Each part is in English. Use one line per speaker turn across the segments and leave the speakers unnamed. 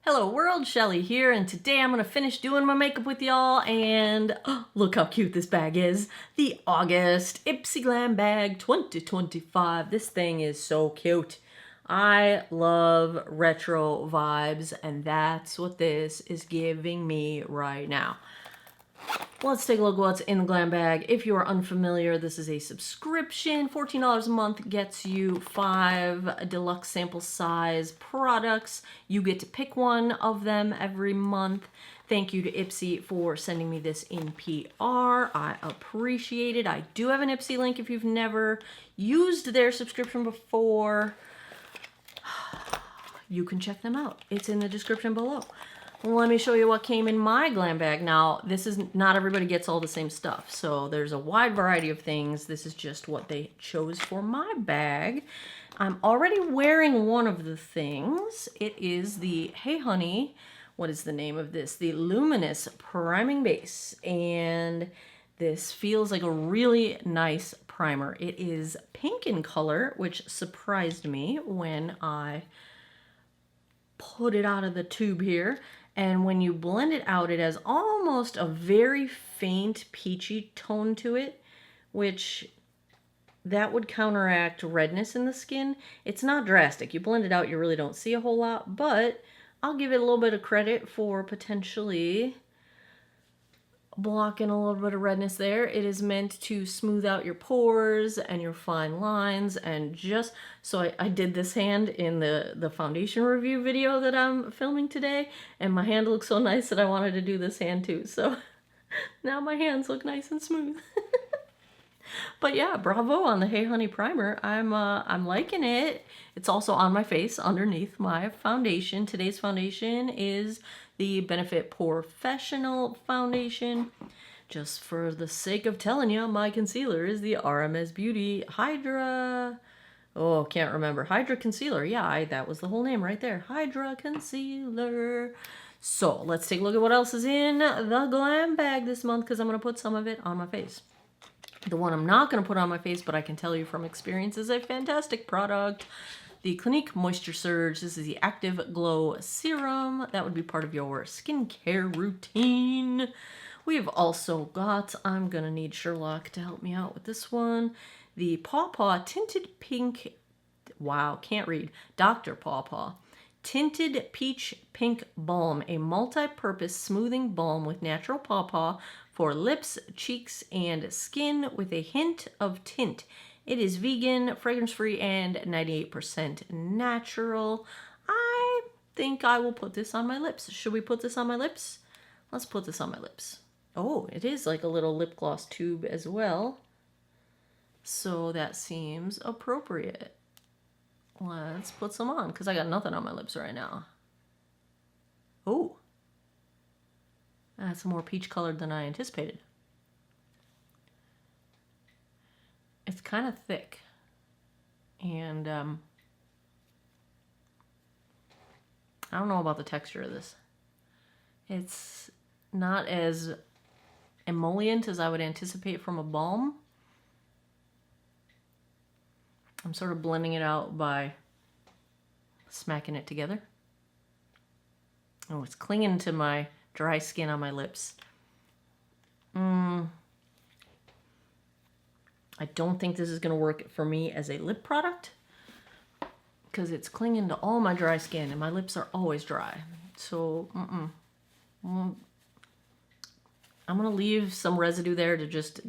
Hello world, Shelly here, and today I'm going to finish doing my makeup with y'all, and look how cute this bag is. The August IPSY Glam Bag 2025. This thing is so cute. I love retro vibes, and that's what this is giving me right now. Let's take a look at what's in the glam bag. If you are unfamiliar, this is a subscription. $14 a month gets you 5 deluxe sample size products. You get to pick one of them every month. Thank you to IPSY for sending me this in PR. I appreciate it. I do have an IPSY link if you've never used their subscription before. You can check them out. It's in the description below. Let me show you what came in my glam bag. Now, this is not everybody gets all the same stuff, so there's a wide variety of things. This is just what they chose for my bag. I'm already wearing one of the things. It is the Hey Honey, what is the name of this? The Luminous Priming Base, and this feels like a really nice primer. It is pink in color, which surprised me when I put it out of the tube here. And when you blend it out, it has almost a very faint peachy tone to it, which that would counteract redness in the skin. It's not drastic. You blend it out, you really don't see a whole lot, but I'll give it a little bit of credit for potentially blocking a little bit of redness there. It is meant to smooth out your pores and your fine lines, and just so I did this hand in the foundation review video that I'm filming today, and my hand looks so nice that I wanted to do this hand too, so now my hands look nice and smooth. But yeah, bravo on the Hey Honey primer. I'm liking it. It's also on my face underneath my foundation. Today's foundation is the Benefit Professional Foundation. Just for the sake of telling you, my concealer is the RMS Beauty Hydra. Oh, can't remember. Hydra Concealer. Yeah, that was the whole name right there. Hydra Concealer. So let's take a look at what else is in the glam bag this month, because I'm going to put some of it on my face. The one I'm not going to put on my face, but I can tell you from experience, is a fantastic product. The Clinique Moisture Surge. This is the Active Glow Serum. That would be part of your skincare routine. We've also got, I'm going to need Sherlock to help me out with this one, the Paw Paw Tinted Pink, wow, can't read, Dr. Paw Paw. Tinted Peach Pink Balm, a multi-purpose smoothing balm with natural pawpaw for lips, cheeks, and skin with a hint of tint. It is vegan, fragrance-free, and 98% natural. I think I will put this on my lips. Should we put this on my lips? Let's put this on my lips. Oh, it is like a little lip gloss tube as well. So that seems appropriate. Let's put some on, because I got nothing on my lips right now. Oh, that's more peach colored than I anticipated. It's kind of thick, and I don't know about the texture of this. It's not as emollient as I would anticipate from a balm. I'm sort of blending it out by smacking it together. Oh, it's clinging to my dry skin on my lips. I don't think this is going to work for me as a lip product, because it's clinging to all my dry skin, and my lips are always dry. So, I'm going to leave some residue there to just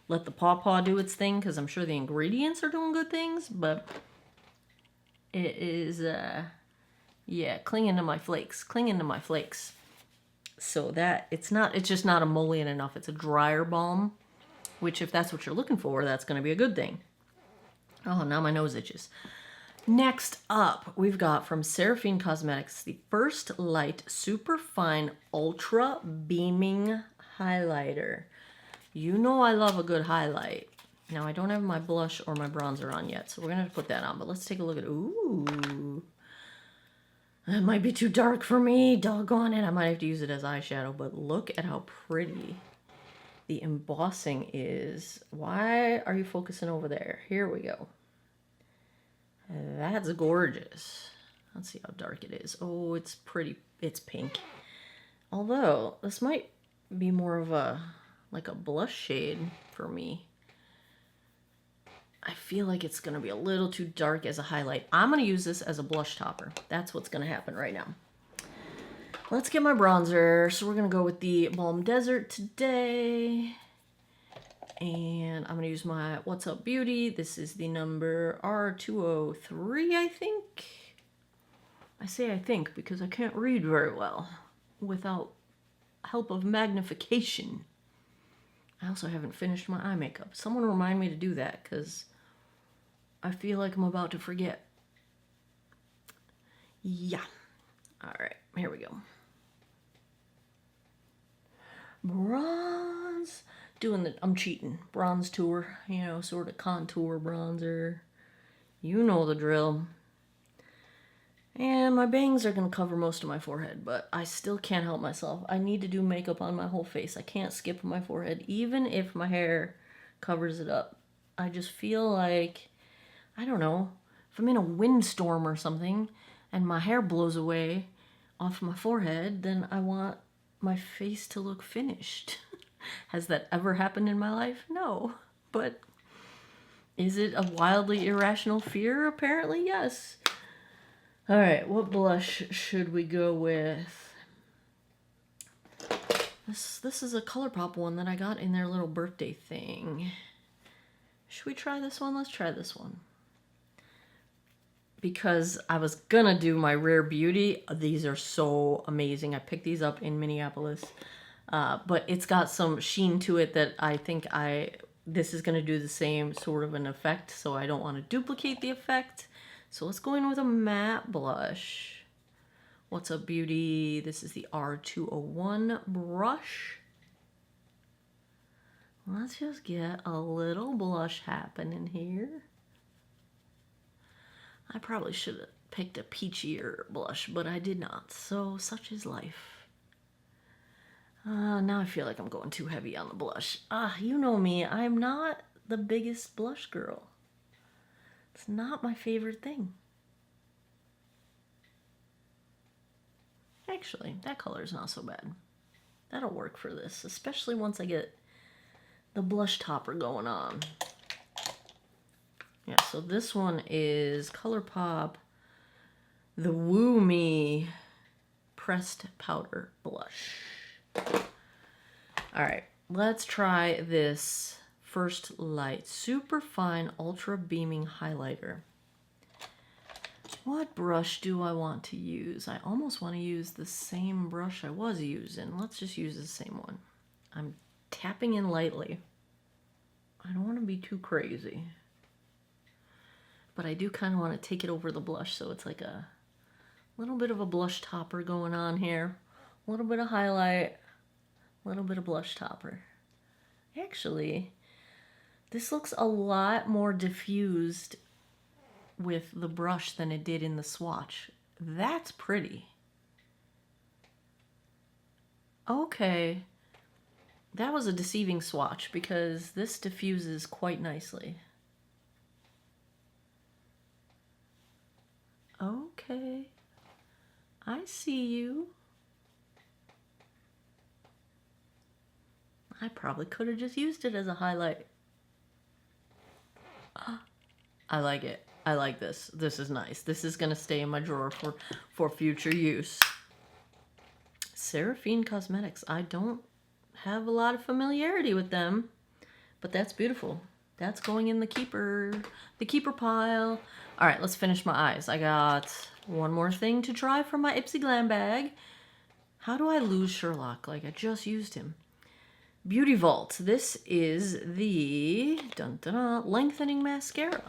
let the pawpaw do its thing, because I'm sure the ingredients are doing good things, but it is, yeah, clinging to my flakes, So that, it's just not emollient enough. It's a drier balm, which if that's what you're looking for, that's going to be a good thing. Oh, now my nose itches. Next up, we've got from Seraphine Cosmetics, the First Light Super Fine Ultra Beaming Highlighter. You know I love a good highlight. Now, I don't have my blush or my bronzer on yet, so we're going to have to put that on. But let's take a look at, ooh. That might be too dark for me. Doggone it. I might have to use it as eyeshadow, but look at how pretty the embossing is. Why are you focusing over there? Here we go. That's gorgeous. Let's see how dark it is. Oh, it's pretty, it's pink. Although, this might be more of a, like a blush shade for me. I feel like it's going to be a little too dark as a highlight. I'm going to use this as a blush topper. That's what's going to happen right now. Let's get my bronzer. So we're going to go with the Balm Desert today. And I'm going to use my What's Up Beauty. This is the number R203, I think. I say I think because I can't read very well without help of magnification. I also haven't finished my eye makeup. Someone remind me to do that because I feel like I'm about to forget. Yeah. All right, here we go. Bronze. I'm cheating. Bronze tour, you know, sort of contour bronzer. You know the drill. And my bangs are going to cover most of my forehead, but I still can't help myself. I need to do makeup on my whole face. I can't skip my forehead, even if my hair covers it up. I just feel like, I don't know, if I'm in a windstorm or something and my hair blows away off my forehead, then I want my face to look finished. Has that ever happened in my life? No. But is it a wildly irrational fear? Apparently, yes. All right, what blush should we go with? This is a ColourPop one that I got in their little birthday thing. Should we try this one? Let's try this one. Because I was gonna do my Rare Beauty. These are so amazing. I picked these up in Minneapolis. But it's got some sheen to it that I think this is gonna do the same sort of an effect, so I don't want to duplicate the effect. So let's go in with a matte blush. What's Up Beauty? This is the R201 brush. Let's just get a little blush happening here. I probably should have picked a peachier blush, but I did not. So such is life. Now I feel like I'm going too heavy on the blush. You know me. I'm not the biggest blush girl. It's not my favorite thing. Actually, that color is not so bad. That'll work for this, especially once I get the blush topper going on. Yeah, so this one is ColourPop, the Woo Me Pressed Powder Blush. All right, let's try this First Light Super Fine Ultra Beaming Highlighter. What brush do I want to use? I almost want to use the same brush I was using. Let's just use the same one. I'm tapping in lightly. I don't want to be too crazy. But I do kind of want to take it over the blush, so it's like a little bit of a blush topper going on here. A little bit of highlight, a little bit of blush topper. Actually, this looks a lot more diffused with the brush than it did in the swatch. That's pretty. Okay. That was a deceiving swatch because this diffuses quite nicely. Okay. I see you. I probably could have just used it as a highlight. I like it. I like this. This is nice. This is going to stay in my drawer for future use. Seraphine Cosmetics. I don't have a lot of familiarity with them, but that's beautiful. That's going in the keeper pile. All right, let's finish my eyes. I got one more thing to try from my IPSY Glam Bag. How do I lose Sherlock? Like, I just used him. Beauty Vault. This is the lengthening mascara.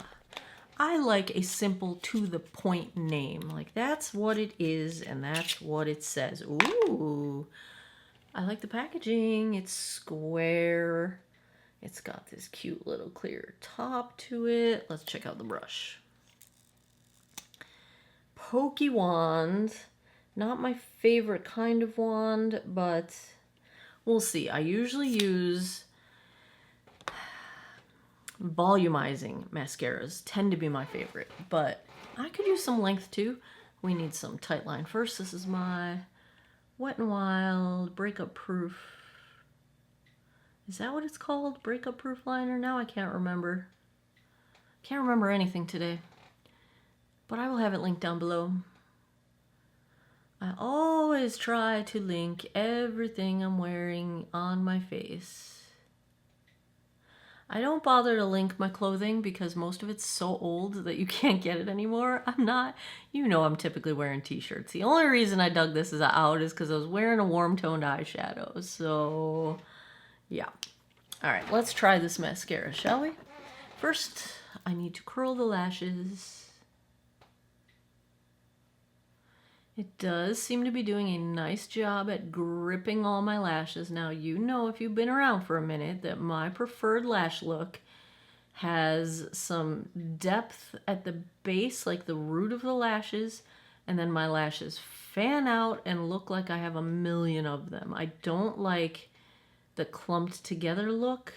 I like a simple to-the-point name. Like, that's what it is, and that's what it says. Ooh. I like the packaging. It's square. It's got this cute little clear top to it. Let's check out the brush. Pokey wand. Not my favorite kind of wand, but we'll see. I usually use volumizing mascaras. Tend to be my favorite, but I could use some length too. We need some tight line first. This is my Wet n Wild Breakup Proof. Is that what it's called? Breakup Proof liner? Now I can't remember. Can't remember anything today. But I will have it linked down below. I always try to link everything I'm wearing on my face. I don't bother to link my clothing because most of it's so old that you can't get it anymore. I'm typically wearing t-shirts. The only reason I dug this out is because I was wearing a warm toned eyeshadow. So, yeah. All right, let's try this mascara, shall we? First, I need to curl the lashes. It does seem to be doing a nice job at gripping all my lashes. Now, you know, if you've been around for a minute, that my preferred lash look has some depth at the base, like the root of the lashes, and then my lashes fan out and look like I have a million of them. I don't like the clumped together look.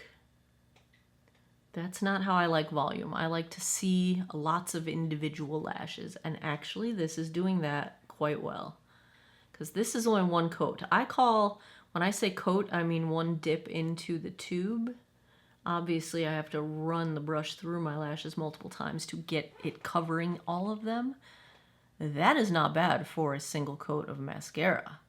That's not how I like volume. I like to see lots of individual lashes, and actually this is doing that quite well, because this is only one coat. When I say coat, I mean one dip into the tube. Obviously I have to run the brush through my lashes multiple times to get it covering all of them. That is not bad for a single coat of mascara.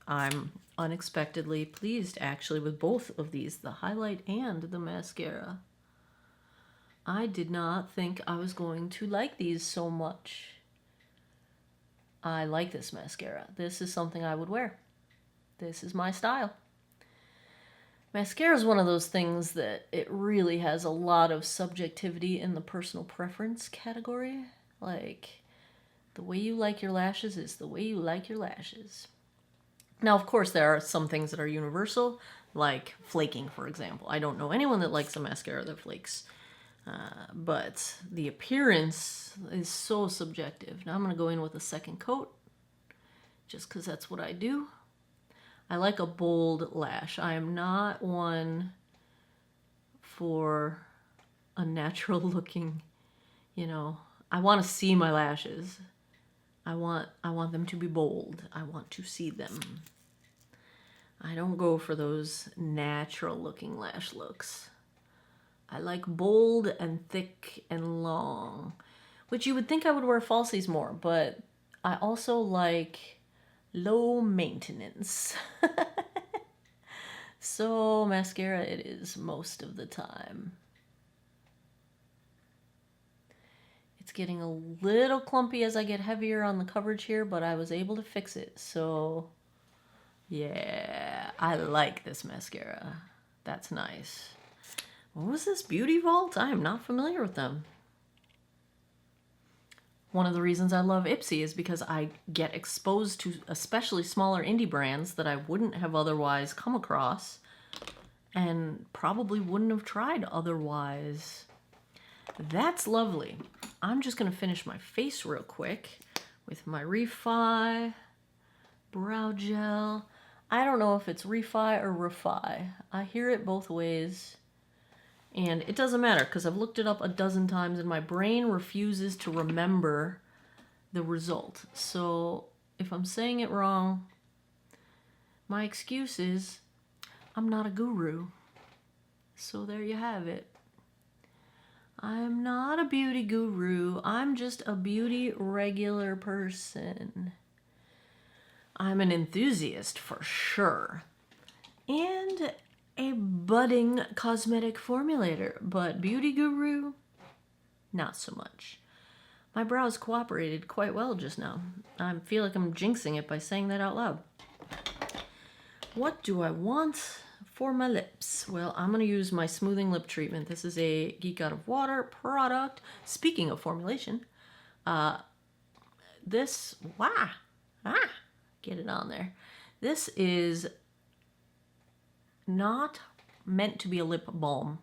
I'm unexpectedly pleased actually with both of these, the highlight and the mascara. I did not think I was going to like these so much. I like this mascara. This is something I would wear. This is my style. Mascara is one of those things that it really has a lot of subjectivity in the personal preference category. Like, the way you like your lashes is the way you like your lashes. Now, of course, there are some things that are universal, like flaking, for example. I don't know anyone that likes a mascara that flakes. But the appearance is so subjective. Now I'm going to go in with a second coat, just because that's what I do. I like a bold lash. I am not one for a natural looking, I want to see my lashes. I want them to be bold. I want to see them. I don't go for those natural looking lash looks. I like bold and thick and long, which you would think I would wear falsies more, but I also like low maintenance. So mascara it is most of the time. It's getting a little clumpy as I get heavier on the coverage here, but I was able to fix it. So yeah, I like this mascara. That's nice. What was this? Beauty Vault? I am not familiar with them. One of the reasons I love IPSY is because I get exposed to especially smaller indie brands that I wouldn't have otherwise come across and probably wouldn't have tried otherwise. That's lovely. I'm just going to finish my face real quick with my Refi Brow Gel. I don't know if it's Refi or Refi. I hear it both ways. And it doesn't matter because I've looked it up a dozen times and my brain refuses to remember the result. So if I'm saying it wrong, my excuse is I'm not a guru. So there you have it. I'm not a beauty guru. I'm just a beauty regular person. I'm an enthusiast for sure. And a budding cosmetic formulator, but beauty guru, not so much. My brows cooperated quite well just now. I feel like I'm jinxing it by saying that out loud. What do I want for my lips? Well, I'm going to use my smoothing lip treatment. This is a Geek Out of Water product. Speaking of formulation, get it on there. This is not meant to be a lip balm.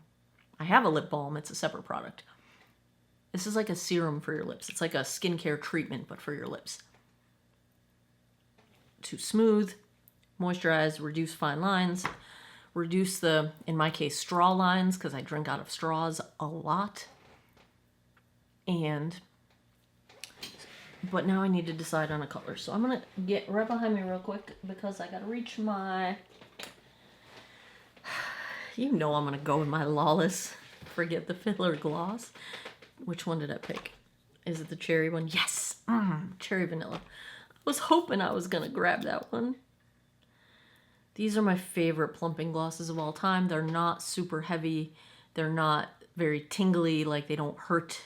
I have a lip balm. It's a separate product. This is like a serum for your lips. It's like a skincare treatment, but for your lips. To smooth, moisturize, reduce fine lines, reduce the, in my case, straw lines, because I drink out of straws a lot. And But now I need to decide on a color. So I'm going to get right behind me real quick because I got to reach my... You know I'm going to go with my Lawless Forget the Filler gloss. Which one did I pick? Is it the cherry one? Yes! Cherry vanilla. I was hoping I was going to grab that one. These are my favorite plumping glosses of all time. They're not super heavy. They're not very tingly, like they don't hurt.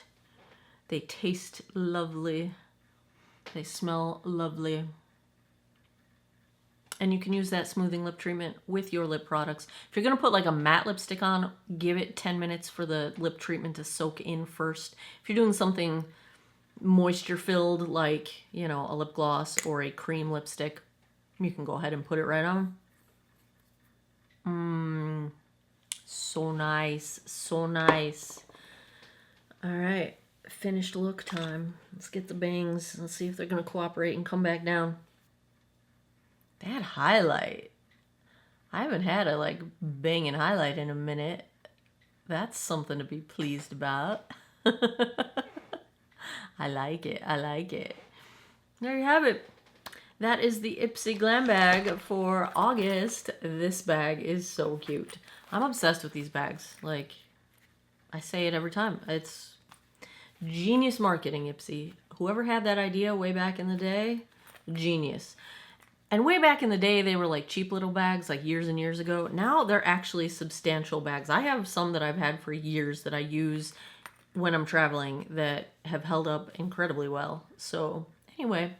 They taste lovely. They smell lovely. And you can use that smoothing lip treatment with your lip products. If you're going to put like a matte lipstick on, give it 10 minutes for the lip treatment to soak in first. If you're doing something moisture filled like, you know, a lip gloss or a cream lipstick, you can go ahead and put it right on. So nice, so nice. All right, finished look time. Let's get the bangs. Let's see if they're gonna cooperate and come back down. That highlight. I haven't had a like banging highlight in a minute. That's something to be pleased about. I like it, I like it. There you have it. That is the IPSY Glam Bag for August. This bag is so cute. I'm obsessed with these bags. Like, I say it every time. It's genius marketing, IPSY. Whoever had that idea way back in the day, genius. And way back in the day, they were like cheap little bags, like years and years ago. Now they're actually substantial bags. I have some that I've had for years that I use when I'm traveling that have held up incredibly well. So anyway,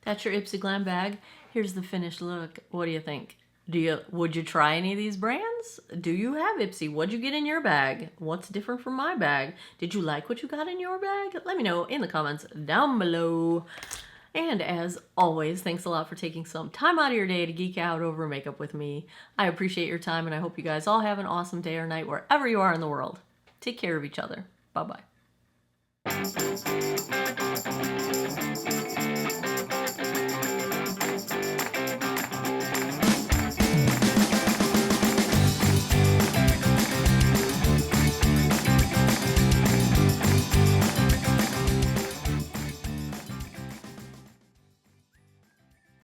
that's your IPSY Glam Bag. Here's the finished look. What do you think? Would you try any of these brands? Do you have IPSY? What'd you get in your bag? What's different from my bag? Did you like what you got in your bag? Let me know in the comments down below. And as always, thanks a lot for taking some time out of your day to geek out over makeup with me. I appreciate your time, and I hope you guys all have an awesome day or night wherever you are in the world. Take care of each other. Bye-bye.